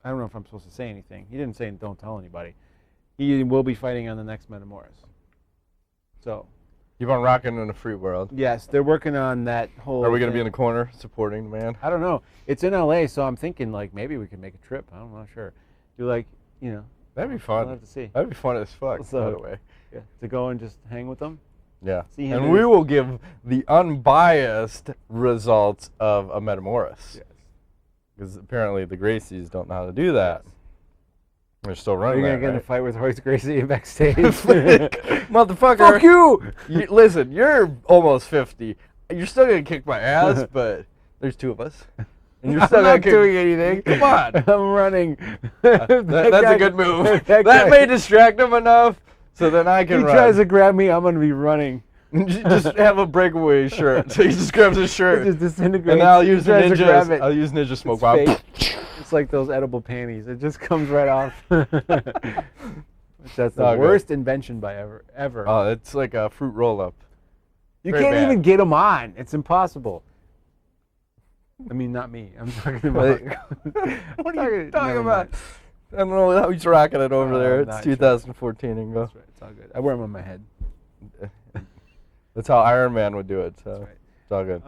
I don't know if I'm supposed to say anything. He didn't say don't tell anybody. He will be fighting on the next Metamoris. So. Keep on rocking in the free world. Yes, they're working on that whole. Are we going to be in the corner supporting the man? I don't know. It's in LA, so I'm thinking like maybe we could make a trip. I'm not sure. Do like, That'd be fun. We'll have to see. That'd be fun as fuck, So, by the way. Yeah, to go and just hang with them. Yeah. See him And in we his- will give the unbiased results of a Metamoris. Yes. Because apparently the Gracies don't know how to do that. Yes. They're still Are running you that, gonna get in a right? fight with Royce Gracie backstage? Motherfucker. Fuck you! Listen, you're almost 50. You're still going to kick my ass, but there's two of us. And you're still I'm going not to doing anything. Come on. I'm running. That's a good move. That That guy- may distract him enough so then I can He run. tries to grab me, I'm gonna be running. Just have a breakaway shirt. So he just grabs his It shirt. just disintegrates. And then I'll He use the tries to grab it. ninja. I'll use ninja smoke It's bomb. fake. It's like those edible panties. It just comes right off. That's the Okay. worst invention by ever. Oh, it's like a fruit roll-up. You very can't bad. even get them on. It's impossible. I mean, not me. I'm talking about. What are you Never talking about? mind. I don't know how he's rocking it over there. I'm It's not sure. 2014 and go. That's right. It's all good. I wear them on my head. That's how Iron Man would do it. So That's right. it's all good.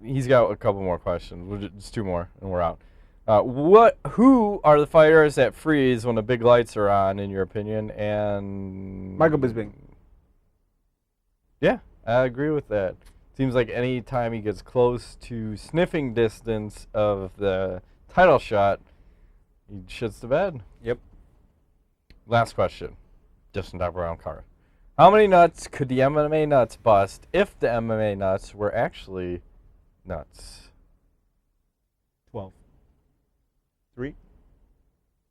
He's got a couple more questions. Just two more, and we're out. Who are the fighters that freeze when the big lights are on, in your opinion? And Michael Bisping. Yeah, I agree with that. Seems like any time he gets close to sniffing distance of the title shot, he shits the bed. Yep. Last question. Justin Dr. Brown Carter. How many nuts could the MMA nuts bust if the MMA nuts were actually nuts? 12. 3?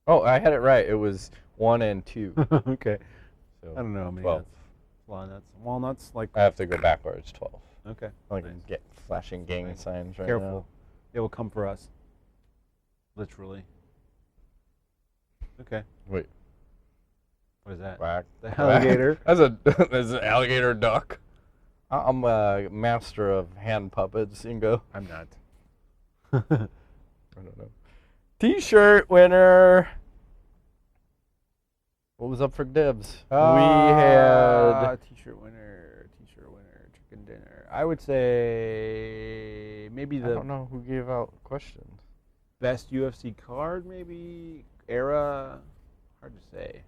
Oh, I had it right. It was 1 and 2. Okay. So I don't know how many 12. nuts. Walnuts. Walnuts, like. I have to go backwards. 12. Okay. I can Nice. get flashing gang Nice. signs right Careful. now. They will come for us. Literally. Okay. Wait. What is that? Quack. The alligator. That's an alligator duck. I'm a master of hand puppets, Ingo. I'm not. I don't know. T-shirt winner. What was up for dibs? We had T-shirt winner, chicken dinner. I would say maybe I the don't know who gave out questions. best UFC card, maybe era. Hard to say.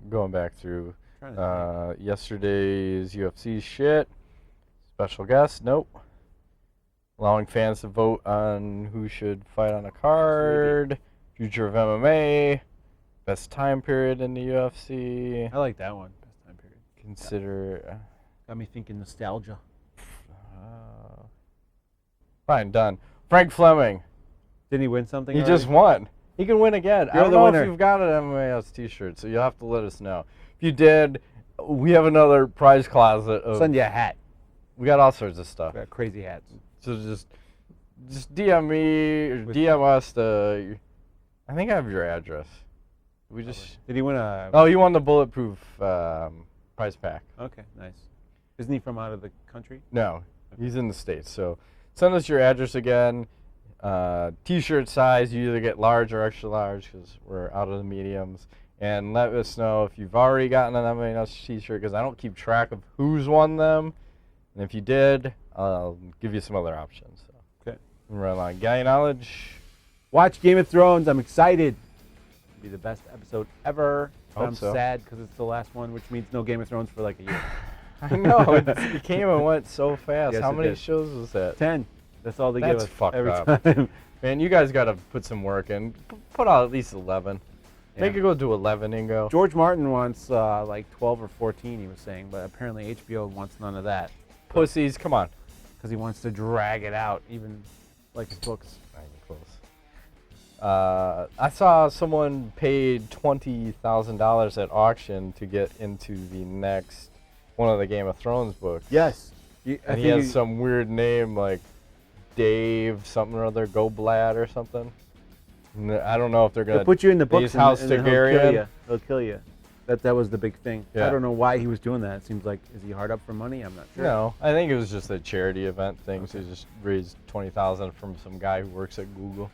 Going back through Trying to yesterday's UFC shit. Special guest, nope. Allowing fans to vote on who should fight on a card. Future of MMA. Best time period in the UFC. I like that one. Best time period. Consider. Got me thinking nostalgia. Fine, done. Frank Fleming. Didn't he win something? He already? just won. He can win again. I You're don't the know winner. if you've got an MMANUTS t-shirt, so you'll have to let us know. If you did, we have another prize closet. Send you a hat. We got all sorts of stuff. Got crazy hats. So just just DM me or DM us I think I have your address. We just. Did he win a? Oh, he won the bulletproof prize pack. Okay, nice. Isn't he from out of the country? No, he's in the States. So send us your address again. T-shirt size, you either get large or extra large because we're out of the mediums. And let us know if you've already gotten an MMANUTS t-shirt because I don't keep track of who's won them. And if you did, I'll give you some other options. So. Okay. Run on Guy Knowledge. Watch Game of Thrones. I'm excited. It'll be the best episode ever. But I'm so. sad because it's the last one, which means no Game of Thrones for like a year. I know. It came and went so fast. Yes, How many did. shows was that? 10. That's all they give us. That's fucked every up. time. Man, you guys got to put some work in. Put out at least 11. Yeah. Make it go to 11, Ingo. George Martin wants like 12 or 14, he was saying, but apparently HBO wants none of that. Pussies, come on. Because he wants to drag it out, even like his books. Not even close. I saw someone paid $20,000 at auction to get into the next one of the Game of Thrones books. Yes. And he has some weird name like Dave something or other, Goblad or something. I don't know if they're going to put you in the books House and he'll kill Targaryen. you. He'll kill you. That was the big thing. Yeah. I don't know why he was doing that. It seems like, is he hard up for money? I'm not sure. No, I think it was just a charity event thing. Okay. So he just raised $20,000 from some guy who works at Google.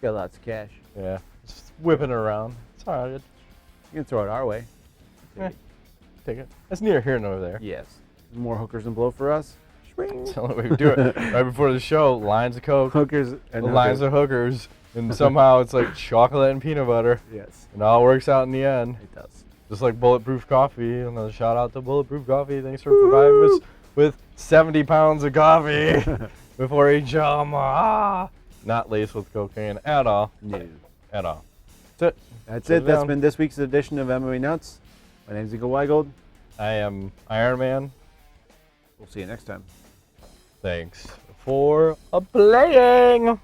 Got lots of cash. Yeah, just whipping it around. It's all right. You can throw it our way. Yeah, take it. It's neither here nor there. Yes. More hookers and blow for us. That's the only way we do it. Right before the show, lines of Coke, Hookers and lines of hookers, and somehow it's like chocolate and peanut butter. Yes. It all works out in the end. It does. Just like Bulletproof Coffee. Another shout out to Bulletproof Coffee. Thanks for providing us with 70 pounds of coffee before each not laced with cocaine at all. No. At all. That's it. That's it. That's been this week's edition of MMANUTS. My name's Ingo Weigold. I am Iron Man. We'll see you next time. Thanks for playing.